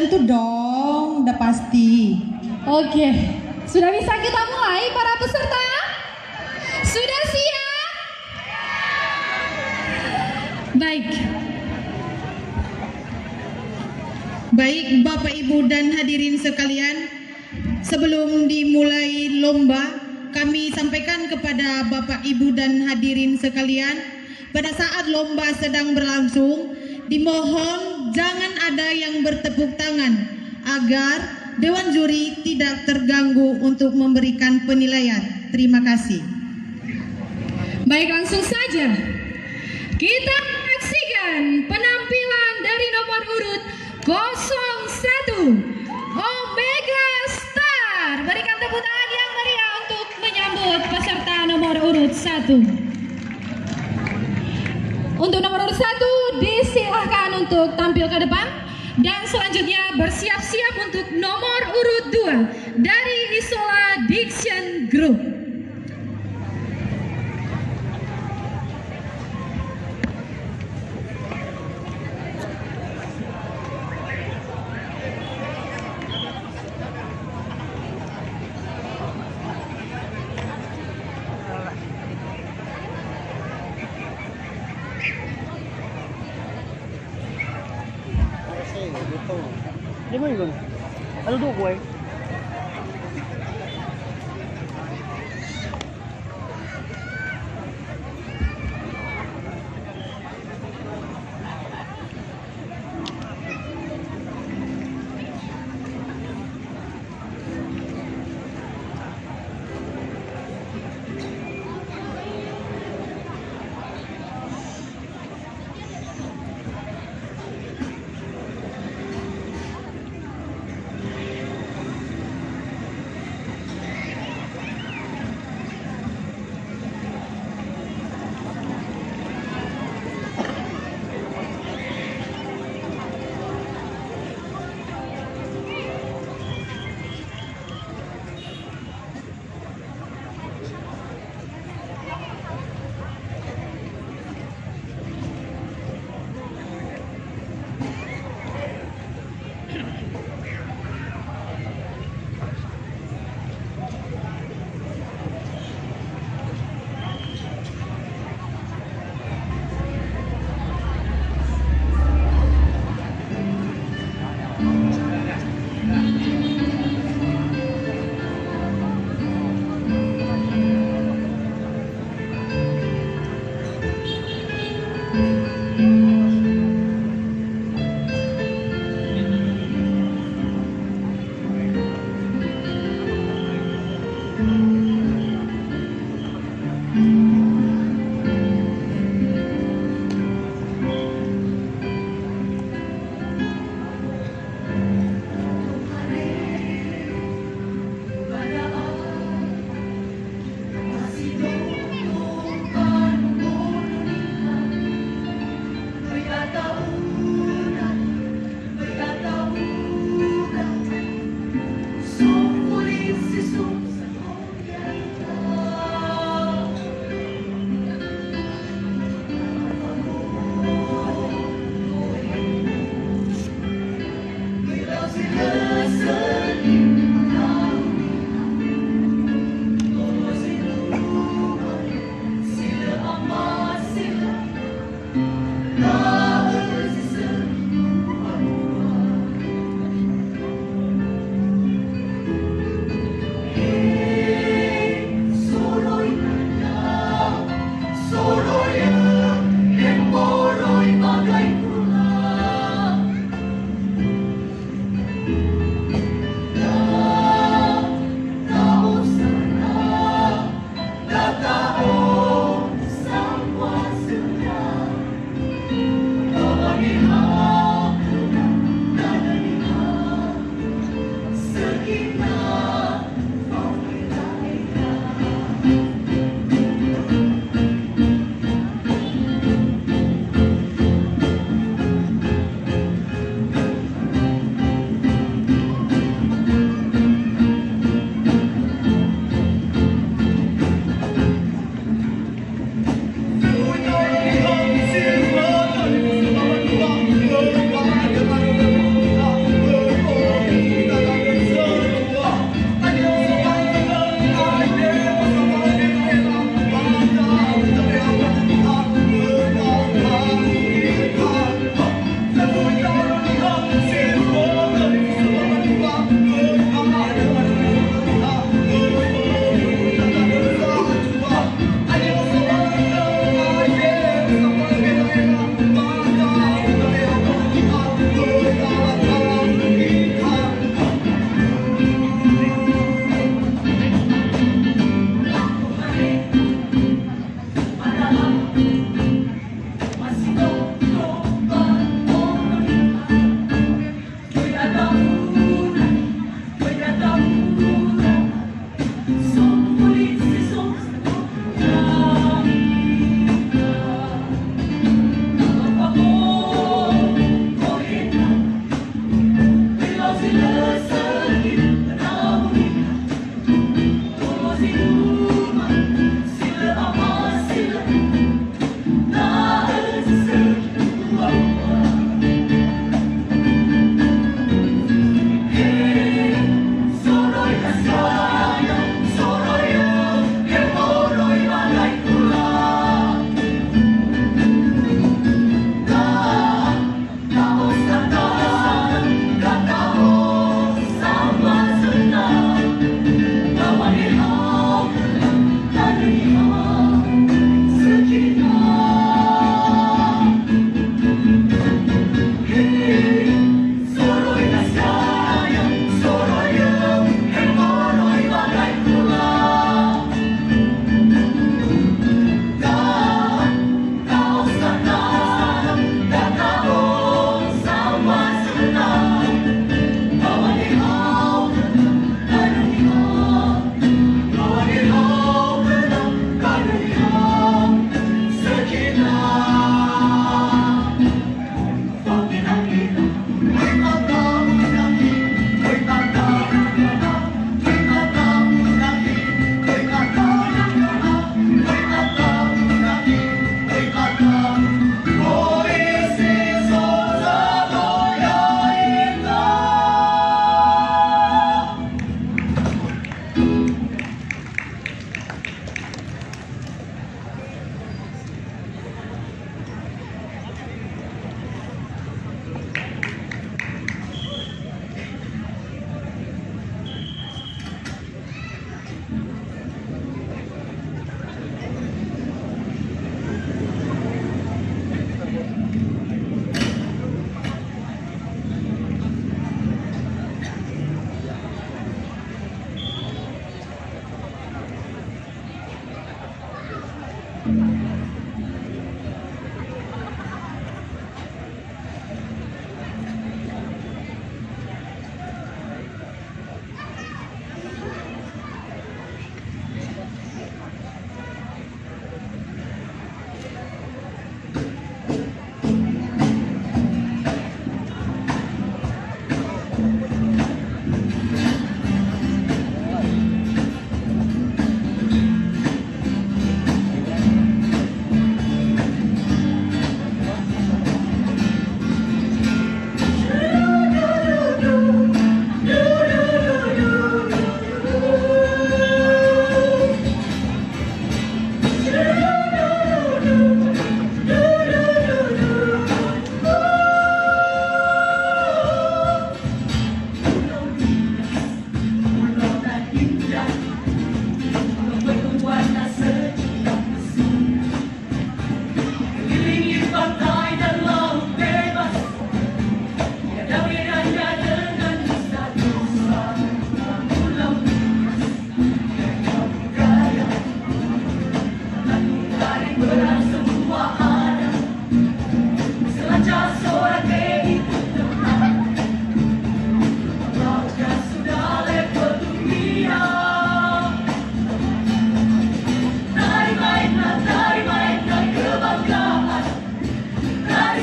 tentu dong, udah pasti. Oke, sudah bisa kita mulai para peserta? Sudah siap? Baik. Baik Bapak Ibu dan hadirin sekalian, sebelum dimulai lomba, kami sampaikan kepada Bapak Ibu dan hadirin sekalian, pada saat lomba sedang berlangsung, dimohon jangan ada yang bertepuk tangan agar Dewan Juri tidak terganggu untuk memberikan penilaian. Terima kasih. Baik, langsung saja. Kita saksikan penampilan dari nomor urut 01 Omega Star. Berikan tepuk tangan yang meriah untuk menyambut peserta nomor urut 1. Untuk nomor urut 1 disilahkan untuk tampil ke depan. Dan selanjutnya bersiap-siap untuk nomor urut 2 dari Isola Diction Group. Di mo yun? Ano do ko eh?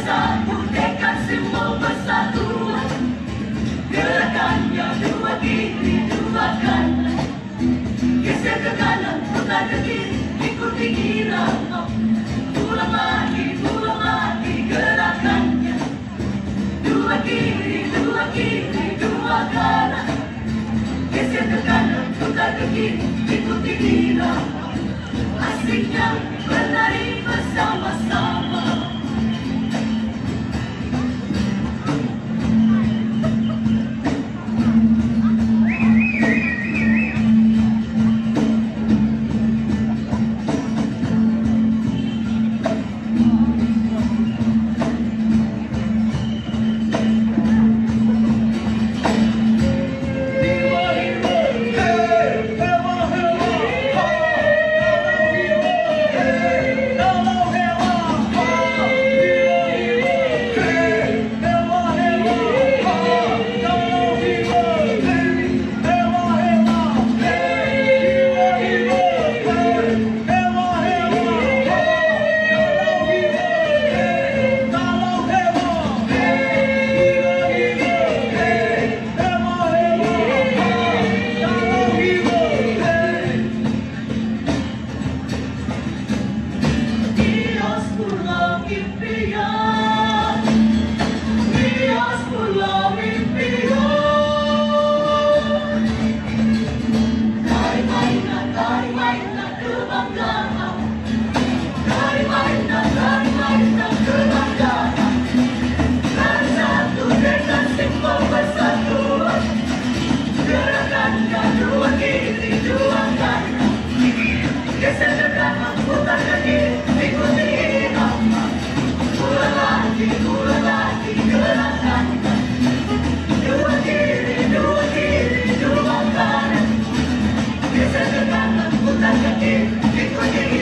bersatu, tekad semua bersatu. Gerakannya dua kiri, dua kanan. Geser ke kanan, putar ke kiri, ikuti irama. Pulang lagi gerakannya. Dua kiri, dua kanan. Geser ke kanan, putar ke kiri, ikuti irama. Asiknya berlari bersama-sama. Putar ke kiri, ikuti